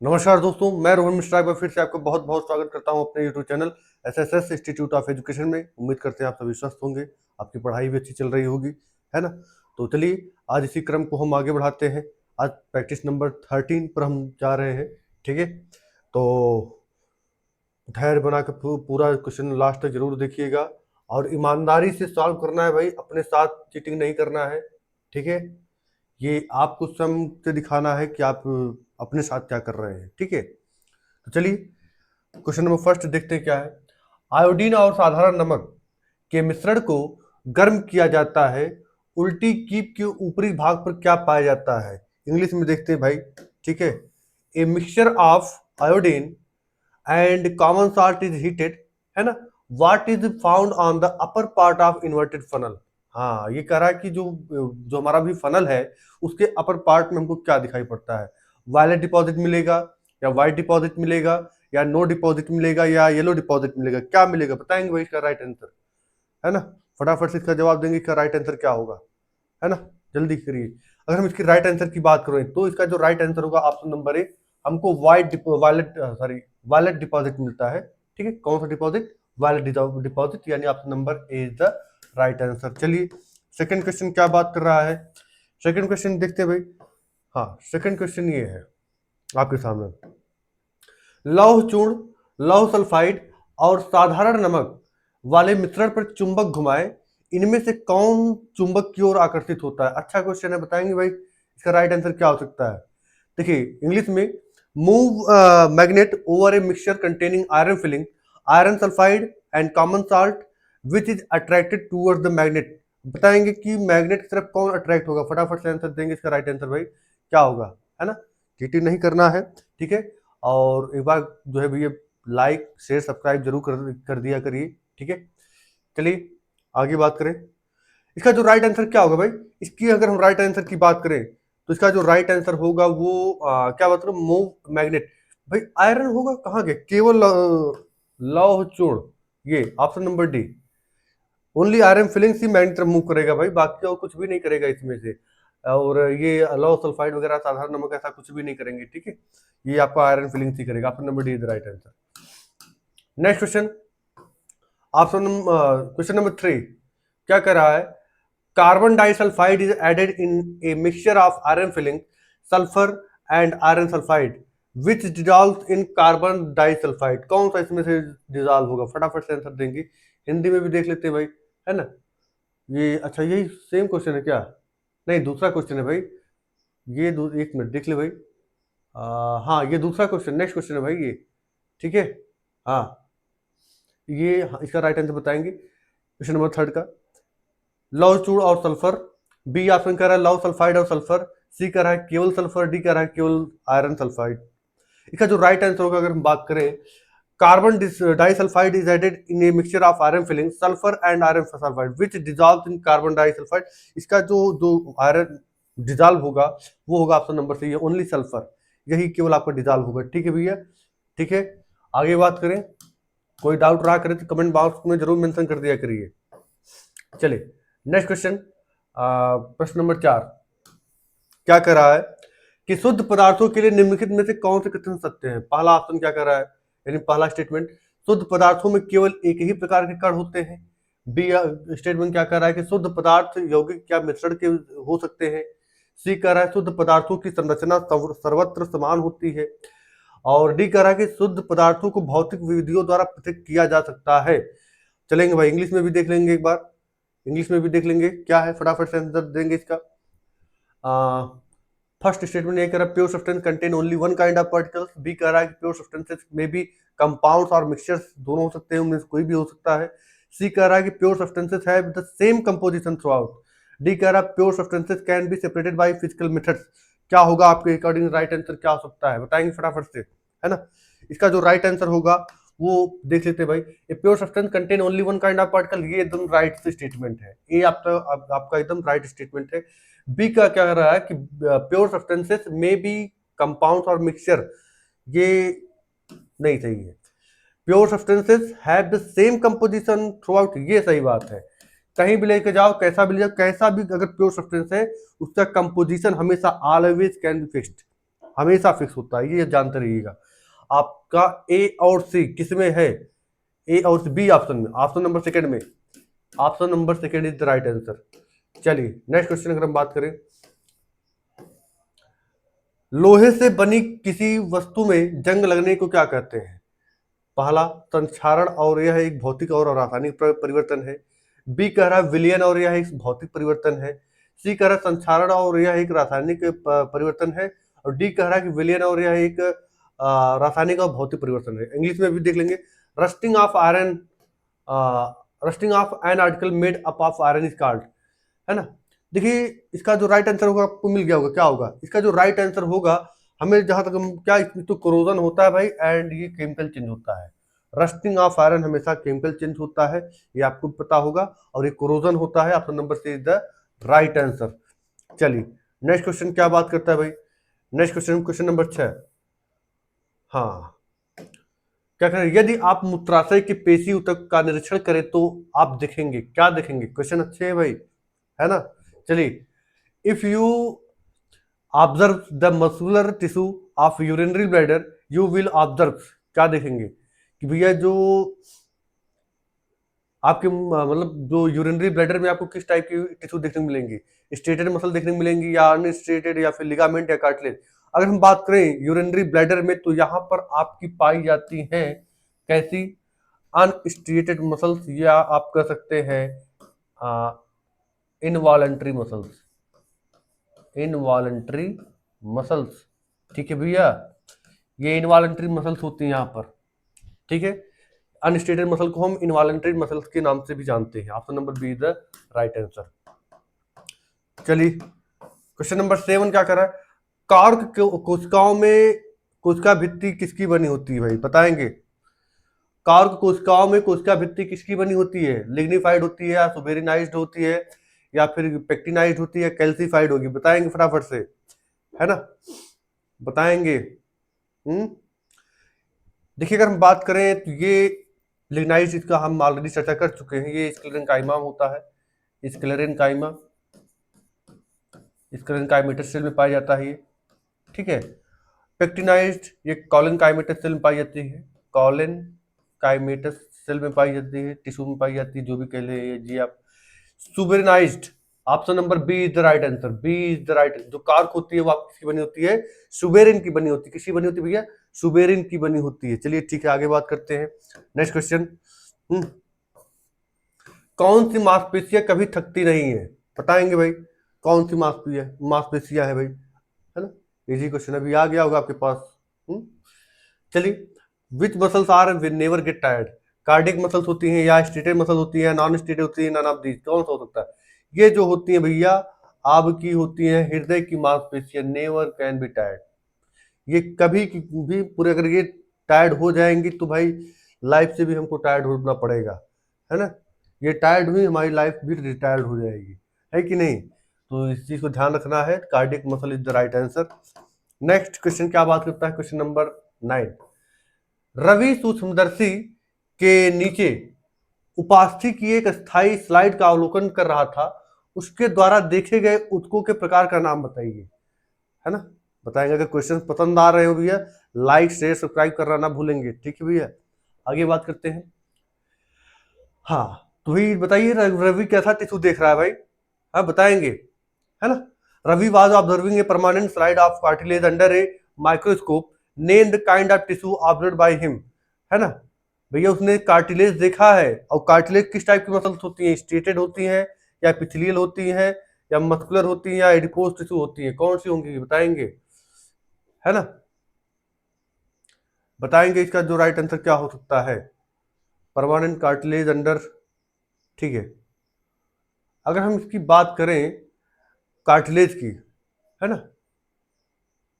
नमस्कार दोस्तों, मैं रोहन मिश्रा एक बार फिर से आपका बहुत बहुत स्वागत करता हूं अपने YouTube channel SSS institute of education में। उम्मीद करते हैं आप सभी स्वस्थ होंगे, आपकी पढ़ाई भी अच्छी चल रही होगी, है ना। तो चलिए आज इसी क्रम को हम आगे बढ़ाते हैं। आज प्रैक्टिस नंबर 13 पर हम जा रहे हैं। ठीक है, तो धैर्य बना के पूरा क्वेश्चन लास्ट तक जरूर देखिएगा और ईमानदारी से सॉल्व करना है भाई, अपने साथ चीटिंग नहीं करना है। ठीक है, ये आपको स्वयं से दिखाना है कि आप अपने साथ क्या कर रहे हैं। ठीक है, तो चलिए क्वेश्चन नंबर फर्स्ट देखते हैं क्या है। आयोडीन और साधारण नमक के मिश्रण को गर्म किया जाता है, उल्टी कीप के ऊपरी भाग पर क्या पाया जाता है। इंग्लिश में देखते हैं भाई। ठीक है, ए mixture of iodine and common salt is heated, है ना। What is found on the upper part of inverted funnel. हाँ, ये कह रहा है कि जो जो हमारा भी फनल है उसके अपर पार्ट में हमको क्या दिखाई पड़ता है। वायलेट डिपॉजिट मिलेगा या व्हाइट डिपॉजिट मिलेगा या नो डिपॉजिट मिलेगा या येलो डिपॉजिट मिलेगा, क्या मिलेगा बताएंगे भाई इसका राइट आंसर, है ना। फटाफट से इसका जवाब देंगे, इसका राइट आंसर क्या होगा, है ना। जल्दी करिए। अगर हम इसकी राइट आंसर की बात करें तो इसका जो राइट आंसर होगा ऑप्शन नंबर ए, हमको वायलेट डिपॉजिट मिलता है। ठीक है, कौन सा डिपॉजिट, वायलेट डिपॉजिट, यानी option number A is the right answer. चलिए सेकंड क्वेश्चन क्या बात कर रहा है। सेकंड क्वेश्चन देखते हैं भाई। हाँ, सेकंड क्वेश्चन ये है आपके सामने। लौह चूर्ण, लौह सल्फाइड और साधारण नमक वाले मिश्रण पर चुंबक घुमाए, इनमें से कौन चुंबक की ओर आकर्षित होता है। अच्छा क्वेश्चन है, बताएंगे भाई इसका राइट आंसर क्या हो सकता है। देखिए इंग्लिश में, move magnet over a mixture containing iron filling, iron sulphide and common salt which is attracted towards the magnet. बताएंगे कि मैग्नेट की तरफ कौन अट्रैक्ट होगा। फटाफट से आंसर देंगे, इसका राइट आंसर भाई क्या होगा, है ना। चीटिंग नहीं करना है। ठीक है, और एक बार जो है भैया लाइक शेयर सब्सक्राइब जरूर कर दिया करिए। ठीक है, चलिए आगे बात करें। इसका जो राइट आंसर क्या होगा भाई, इसकी अगर हम राइट आंसर की बात करें तो इसका जो राइट आंसर होगा वो क्या बात करें, मूव मैग्नेट। भाई आयरन होगा कहाँ के, केवल लौह चूर्ण, ये option number D. Only iron filings ही मैग्नेट तरफ मूव करेगा भाई, बाकी और कुछ भी नहीं करेगा इसमें से। और ये लौह सल्फाइड वगैरह साधारण नमक ऐसा कुछ भी नहीं करेंगे। ठीक है, ये आपका आयरन फिलिंग्स ही करेगा। Option number D is the right answer. Next question, option question number 3 क्या कर रहा है। Carbon disulphide is added in a mixture of iron filing, sulphur and iron sulphide which dissolve in carbon disulphide. कौन सा इसमें से dissolve होगा, फटाफट से आंसर देंगे। हिंदी में भी देख लेते हैं भाई, है ना। ये अच्छा यही सेम क्वेश्चन है क्या, नहीं दूसरा क्वेश्चन है भाई। ये एक मिनट देख ले भाई। हाँ ये दूसरा क्वेश्चन, नेक्स्ट क्वेश्चन है भाई ये। ठीक है, हाँ ये इसका राइट आंसर बताएंगे क्वेश्चन नंबर थर्ड का। लौह चूर्ण और सल्फर, बी ऑप्शन कह रहा है लौह सल्फाइड और सल्फर, सी कह रहा है केवल सल्फर, डी कह रहा है केवल आयरन सल्फाइड। इसका जो राइट आंसर होगा अगर हम बात करें, carbon disulphide is added in a mixture of iron filing, sulphur and iron sulphide which dissolve in carbon disulphide. इसका जो जो आयरन डिजॉल्व होगा वो होगा option number C, only sulphur, यही केवल आपका डिजॉल्व होगा। ठीक है भैया, ठीक है। आगे बात करें, कोई डाउट रहा करे तो कमेंट बॉक्स में जरूर मेंशन कर दिया करिए। चलिए नेक्स्ट क्वेश्चन, प्रश्न नंबर 4 क्या कर रहा है कि शुद्ध पदार्थों के लिए निम्नलिखित में से कौन से कथन सत्य हैं। पहला ऑप्शन क्या कर रहा है, यानी पहला स्टेटमेंट, शुद्ध पदार्थों में केवल एक ही प्रकार के कण होते हैं। बी स्टेटमेंट क्या कर रहा है कि शुद्ध पदार्थ यौगिक क्या मिश्रण के हो सकते हैं। सी कह रहा है शुद्ध पदार्थों की संरचना सर्वत्र समान होती है। और डी कह रहा है कि शुद्ध पदार्थों को भौतिक विधियों द्वारा पृथक किया जा सकता है। चलेंगे भाई इंग्लिश में भी देख लेंगे एक बार, इंग्लिश में भी देख लेंगे क्या है, फटाफट से आंसर देंगे इसका। फर्स्ट स्टेटमेंट ये कह रहा है pure substance contain only one kind of particles. B कह रहा है कि प्योर सब्सटेंसेस में भी कंपाउंड्स और मिक्सचर्स दोनों हो सकते हैं, उनमें से कोई भी हो सकता है। सी कह रहा है कि pure substances have the same composition through out. D कह रहा है pure substances can be separated by physical methods. क्या होगा आपके अकॉर्डिंग राइट आंसर क्या हो सकता है, बताएंगे फटाफट से, है ना। इसका जो राइट आंसर होगा वो देख लेते हैं भाई। A pure substance contain only one kind of particle, ये एकदम राइट स्टेटमेंट है, ये आपका एकदम राइट स्टेटमेंट है। बी का क्या कर रहा है कि प्योर सब्सटेंसेस में भी कंपाउंड्स और मिक्सचर, ये नहीं सही है। Pure substances have the same composition through out, ये सही बात है। कहीं भी लेके जाओ, कैसा भी ले जाओ, कैसा भी अगर प्योर सब्सटेंस है उसका कंपोजिशन हमेशा ऑलवेज कैन बी फिक्स्ड, हमेशा फिक्स होता है, ये जानते रहिएगा। आपका ए और सी किस में है? ए और सी, बी ऑप्शन में, ऑप्शन नंबर सेकंड में, option number second is the right answer. चलिए नेक्स्ट क्वेश्चन अगर हम बात करें, लोहे से बनी किसी वस्तु में जंग लगने को क्या कहते हैं? पहला संक्षारण और यह एक भौतिक और रासायनिक परिवर्तन है। बी कह रहा है विलयन और यह एक भौतिक परिवर्तन है। सी कह रहा है संक्षारण और यह एक रासायनिक परिवर्तन है। और डी कह रहा है कि विलयन और यह एक रासायनिक और भौतिक परिवर्तन है। इंग्लिश में भी देख लेंगे, rusting of iron, rusting of an article made up of iron is called, है ना। देखिए इसका जो राइट आंसर होगा आपको मिल गया होगा, क्या होगा इसका जो राइट आंसर होगा, हमें जहां तक हम क्या, इसमें तो कोरोजन होता है भाई, एंड ये केमिकल चेंज होता है। रस्टिंग ऑफ आयरन हमेशा केमिकल चेंज होता है, ये आपको पता होगा, और ये कोरोजन होता है। Option number C is the right answer. चलिए नेक्स्ट क्वेश्चन क्या बात करता है भाई, नेक्स्ट क्वेश्चन, क्वेश्चन नंबर 6। हाँ, क्या करें, यदि आप मूत्राशय के पेशी ऊतक का निरीक्षण करें तो आप देखेंगे, क्या देखेंगे? क्वेश्चन अच्छे है भाई, है ना। चलिए, if you observe the muscular tissue of urinary bladder you will observe, क्या देखेंगे कि भैया जो आपके मतलब जो यूरिनरी ब्लैडर में आपको किस टाइप की टिश्यू देखने को मिलेंगी? स्ट्रेटेड मसल देखने को मिलेंगी या अनस्ट्रेटेड या फिर लिगामेंट या कार्टिलेज? अगर हम बात करें यूरिनरी ब्लैडर में तो यहाँ पर आपकी पाई जाती हैं कैसी? अनस्ट्रेटेड मसल्स, या आप कह सकते हैं इनवॉलंटरी मसल्स, इनवॉलंटरी मसल्स। ठीक है भैया, ये इनवॉलंटरी मसल्स होती हैं यहाँ पर, ठीक है। अनस्टेटेड मसल को हम इनवॉलंटरी मसल्स के नाम से भी जानते हैं। Option number B is the right answer. चलिए क्वेश्चन नंबर 7 क्या कर रहा है, कार्क कोशिकाओं में कोशिका भित्ति किसकी बनी होती है भाई, बताएंगे? कार्क कोशिकाओं में कोशिका भित्ति किसकी बनी होती है? लिग्निफाइड होती है या सुबेरिनाइज्ड होती है या फिर पेक्टिनाइज्ड होती है, कैल्सिफाइड होगी? बताएंगे फटाफट से, है ना, बताएंगे। देखिए अगर हम बात करें तो ये लिग्नाइज, इसका हम ऑलरेडी चर्चा कर चुके हैं, ये स्क्लेरेंकाइमा होता है, स्क्लेरेंकाइमा, स्क्लेरेंकाइमेटस सेल में पाया जाता है ये, ठीक है। पेक्टिनाइज्ड ये कॉलेनकाइमेटस सेल में पाई जाती है, कॉलेनकाइमेटस सेल में पाई जाती है, टिश्यू में पाई जाती है, जो भी कह ले जी आप। Suberinized, option number B is the right answer, B is the right. जो कार्क होती है वो किसकी बनी होती है? सुबेरिन की बनी होती है। किसकी बनी होती है भैया? सुबेरिन की बनी होती है। चलिए ठीक है, आगे बात करते हैं, नेक्स्ट क्वेश्चन। कौन सी मांसपेशियां कभी थकती नहीं है? बताएंगे भाई, कौन सी मांसपेशियां है भाई, है ना। इजी क्वेश्चन अभी आ गया होगा आपके पास। चलिए, which muscles are never get tired? Cardiac muscles होती हैं या स्टेटेड मसल होती है, नॉन स्टेटेड होती है, नॉन ऑफ दीज? कौन सा हो सकता है? ये जो होती है भैया आपकी होती है हृदय की मांसपेशियां, नेवर कैन बी टायर्ड। ये कभी भी पूरे, अगर ये टायर्ड हो जाएंगी तो भाई लाइफ से भी हमको टायर्ड होना पड़ेगा, है ना। ये टायर्ड हुई हमारी लाइफ भी रिटायर्ड हो जाएगी, है कि नहीं। तो इस चीज को ध्यान रखना है, cardiac muscle is the right answer. Next question क्या बात करता है, क्वेश्चन नंबर 9। रवि सूक्ष्मदर्शी के नीचे उपस्थित की एक स्थायी स्लाइड का अवलोकन कर रहा था, उसके द्वारा देखे गए ऊतकों के प्रकार का नाम बताइए, है ना। बताएंगे। अगर क्वेश्चन पसंद आ रहे हो भैया, लाइक शेयर सब्सक्राइब करना ना भूलेंगे, ठीक है भैया। आगे बात करते हैं। हाँ तो भाई बताइए, रवि कैसा टिश्यू देख रहा है भाई? हाँ बताएंगे, है ना। Ravi was observing a permanent slide of cartilage under a microscope, name the kind of tissue observed by him, है ना। भैया उसने कार्टिलेज देखा है, और कार्टिलेज किस टाइप की मसल्स होती हैं? स्टेटेड होती हैं या पिथिलियल होती हैं या मस्कुलर होती हैं या एडिपोज टिश्यू होती है? कौन सी होंगी बताएंगे, है ना। बताएंगे इसका जो राइट आंसर क्या हो सकता है? परमानेंट कार्टिलेज अंडर, ठीक है। अगर हम इसकी बात करें कार्टिलेज की, है ना,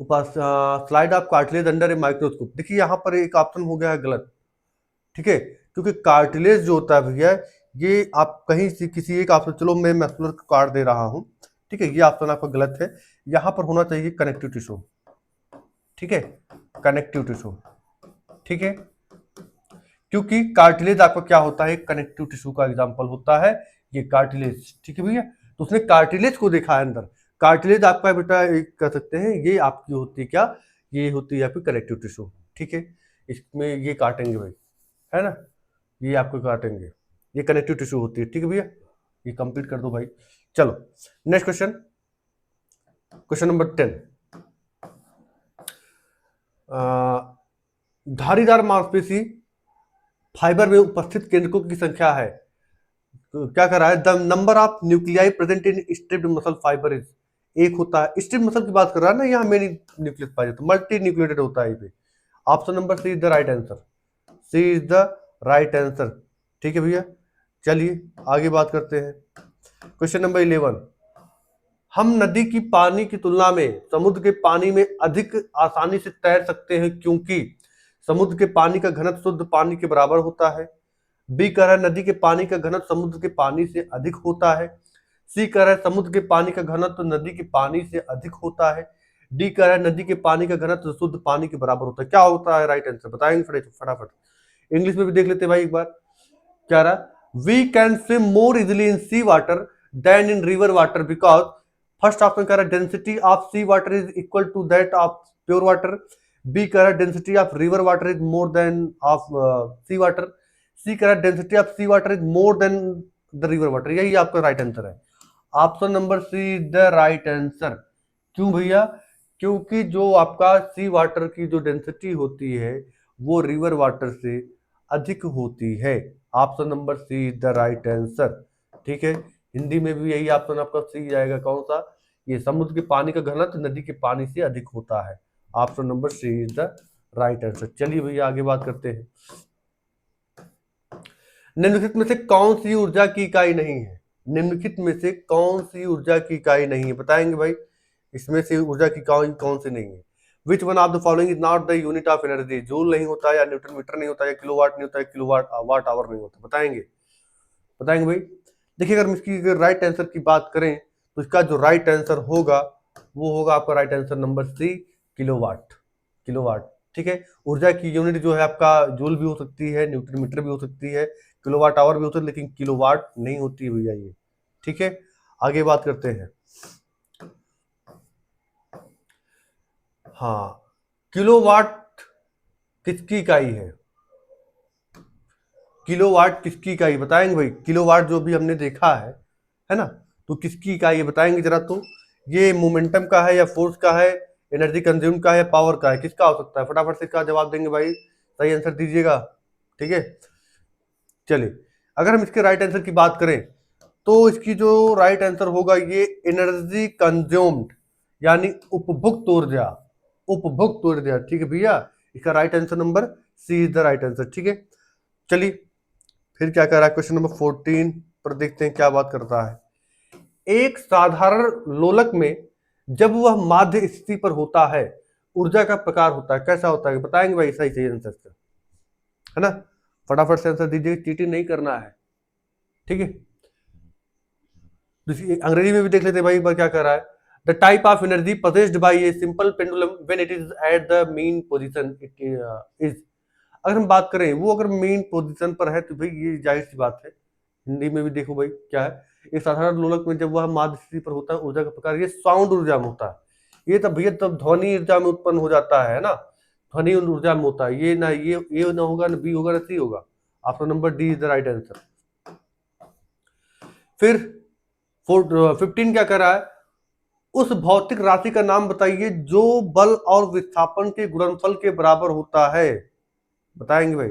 slide of cartilage under a microscope, देखिए यहाँ पर एक ऑप्शन हो गया है गलत, ठीक है। क्योंकि कार्टिलेज जो होता है भैया, ये आप कहीं से किसी एक ऑप्शन, चलो मैं मस्कुलर काट दे रहा हूँ, ठीक है, ये ऑप्शन आपका गलत है। यहाँ पर होना चाहिए कनेक्टिव टिश्यू, ठीक है, कनेक्टिव टिश्यू, ठीक है। क्योंकि कार्टिलेज आपका क्या होता है? कनेक्टिव टिश्यू का एग्जांपल होता है ये कार्टिलेज, ठीक है भैया। तो उसने कार्टिलेज को देखा है अंदर, कार्टिलेज आपका बेटा एक कह सकते हैं ये आपकी होती है क्या, ये होती है आपकी कनेक्टिव टिश्यू, ठीक है। इसमें ये काटेंगे भाई, है ना, ये आपको काटेंगे, ये कनेक्टिव टिश्यू होती है, ठीक है भैया। ये कंप्लीट कर दो भाई। चलो नेक्स्ट क्वेश्चन, क्वेश्चन नंबर 10। धारीदार मांसपेशी फाइबर में उपस्थित केंद्रकों की संख्या है, तो क्या कर रहा है, the number of nuclei present in striped muscle fibre is, एक होता है, स्ट्रिप्ड मसल की बात कर रहा है ना, यहाँ मेनी न्यूक्लियस पाया जाता है, मल्टी न्यूक्लिएटेड होता है ये पे। Option number C is the right answer, C is the right answer, ठीक है भैया। चलिए आगे बात करते हैं, क्वेश्चन नंबर 11। हम नदी की पानी की तुलना में समुद्र के पानी में अधिक आसानी से तैर सकते हैं क्योंकि समुद्र के पानी का घनत्व शुद्ध पानी के बराबर होता है। बी कह रहा है नदी के पानी का घनत्व समुद्र के पानी से अधिक होता है। सी कह रहा है समुद्र के पानी का घनत्व नदी के पानी से अधिक होता है। डी कह रहा है नदी के पानी का घनत्व शुद्ध पानी के बराबर होता है। क्या होता है राइट आंसर, बताएंगे फटाफट। इंग्लिश में भी देख लेते हैं भाई एक बार। क्या रहा, we can swim more easily in sea water than in river water because, first option कह रहा है density of sea water is equal to that of pure water. B कह रहा है density of river water is more than of sea water. C कह रहा है density of sea water is more than the river water. यही आपका right answer है, option number C is the right answer. क्यों भैया, क्योंकि जो आपका सी वाटर की जो डेंसिटी होती है वो रिवर वाटर से अधिक होती है। Option number C is the right answer, ठीक है। हिंदी में भी यही ऑप्शन आपका सी आएगा, कौन सा, ये समुद्र के पानी का घनत्व नदी के पानी से अधिक होता है। Option number C is the right answer. चलिए भैया आगे बात करते हैं। निम्नलिखित में से कौन सी ऊर्जा की इकाई नहीं है, निम्नलिखित में से कौन सी ऊर्जा की इकाई नहीं है, बताएंगे भाई। इसमें से ऊर्जा की इकाई कौन सी नहीं है। Which one of the following is not the unit of energy, joule नहीं होता, या न्यूटन मीटर नहीं होता, या किलोवाट नहीं होता, या किलोवाट वाट आवर नहीं होता, बताएंगे, बताएंगे भाई। देखिए अगर हम इसकी राइट आंसर की बात करें तो इसका जो राइट आंसर होगा वो होगा आपका right answer number C, kilowatt, kilowatt, ठीक है। ऊर्जा की यूनिट जो है आपका जूल भी हो सकती है, न्यूटन मीटर भी हो सकती है, किलोवाट आवर भी होता है, लेकिन किलोवाट नहीं होती भैया ये, ठीक है। आगे बात करते हैं। हाँ, किलोवाट किसकी इकाई है, किलोवाट किसकी इकाई बताएंगे भाई। किलोवाट जो भी हमने देखा है ना, तो किसकी इकाई है बताएंगे जरा। तो ये मोमेंटम का है, या फोर्स का है, एनर्जी कंज्यूम का है, या पावर का है, किसका हो सकता है, फटाफट से इसका जवाब देंगे भाई, सही आंसर दीजिएगा, ठीक है। चलिए अगर हम इसके राइट आंसर की बात करें तो इसकी जो राइट आंसर होगा ये एनर्जी कंज्यूम्ड, यानी उपभुक्त ऊर्जा, उपभुक्त ऊर्जा, ठीक है भैया। इसका right answer number C is the right answer, ठीक है। चलिए फिर क्या कर रहा है, क्वेश्चन नंबर 14 पर देखते हैं क्या बात करता है। एक साधारण लोलक में जब वह माध्य स्थिति पर होता है ऊर्जा का प्रकार होता है, कैसा होता है बताएंगे भाई, सही सही आंसर है ना, फटाफट से आंसर दीजिए, चीटिंग नहीं करना है, ठीक है। अंग्रेजी में भी देख लेते हैं भाई एक बार क्या कर रहा है। The type of energy possessed by a simple pendulum when it is at the mean position it is, अगर हम बात करें वो अगर मेन पोजीशन पर है तो भाई ये जाहिर सी बात है। हिंदी में भी देखो भाई क्या है, एक साधारण लोलक में जब वह माध्य स्थिति पर होता है ऊर्जा का प्रकार ये साउंड ऊर्जा में होता है। ये तब भैया तब ध्वनि ऊर्जा में उत्पन्न हो जाता है ना, ध्वनि ऊर्जा में होता है। ये ना ये ना होगा, ना बी होगा, ना सी होगा। Option number D is the right answer. फिर 15 क्या कर रहा है, उस भौतिक राशि का नाम बताइए जो बल और विस्थापन के गुणनफल के बराबर होता है, बताएंगे भाई।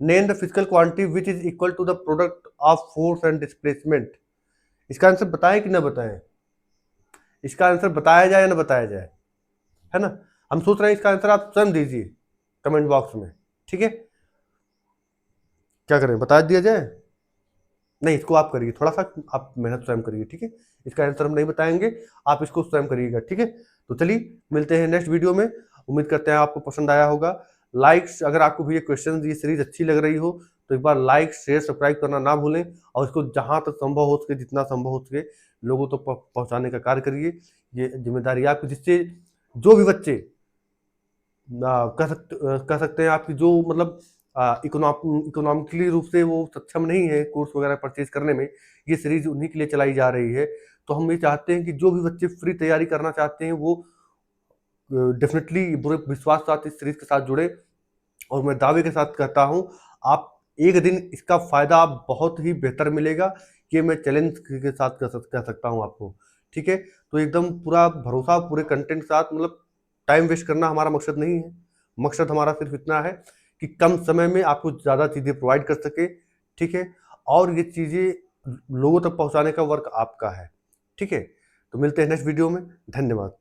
Name the physical quantity which is equal to the product of force and displacement. इसका आंसर बताएं कि ना बताएं, इसका आंसर बताया जाए या ना बताया जाए, है ना। हम सोच रहे हैं इसका आंसर आप स्वयं दीजिए कमेंट बॉक्स में, ठीक है। क्या करें, बता दिया जाए, नहीं इसको आप करिए, थोड़ा सा आप मेहनत स्वयं करिए, ठीक है। इसका आंसर हम नहीं बताएंगे, आप इसको स्वयं करिएगा, ठीक है। तो चलिए मिलते हैं नेक्स्ट वीडियो में, उम्मीद करते हैं आपको पसंद आया होगा। लाइक्स, अगर आपको भी ये क्वेश्चन ये सीरीज अच्छी लग रही हो तो एक बार लाइक शेयर सब्सक्राइब करना ना भूलें, और इसको जहां तक संभव हो सके, जितना संभव हो सके लोगों तक पहुंचाने का कार्य करिए। ये जिम्मेदारी आपकी, जिससे जो भी बच्चे कह सकते हैं आपकी जो मतलब इकोनॉमिकली रूप से वो सक्षम नहीं है कोर्स वगैरह परचेज करने में, ये सीरीज उन्हीं के लिए चलाई जा रही है। तो हम ये चाहते हैं कि जो भी बच्चे फ्री तैयारी करना चाहते हैं वो डेफिनेटली पूरे विश्वास के साथ इस सीरीज के साथ जुड़े। और मैं दावे के साथ कहता हूं, आप एक दिन इसका फायदा बहुत ही बेहतर मिलेगा, ये मैं चैलेंज के साथ कह सकता हूं आपको। ठीक है, तो एकदम पूरा भरोसा पूरे कंटेंट के साथ, मतलब टाइम वेस्ट करना हमारा मकसद नहीं है। मकसद हमारा सिर्फ इतना है कि कम समय में आपको ज़्यादा चीज़ें प्रोवाइड कर सके। ठीक है, और ये चीज़ें लोगों तक पहुंचाने का वर्क आपका है। ठीक है, तो मिलते हैं नेक्स्ट वीडियो में। धन्यवाद।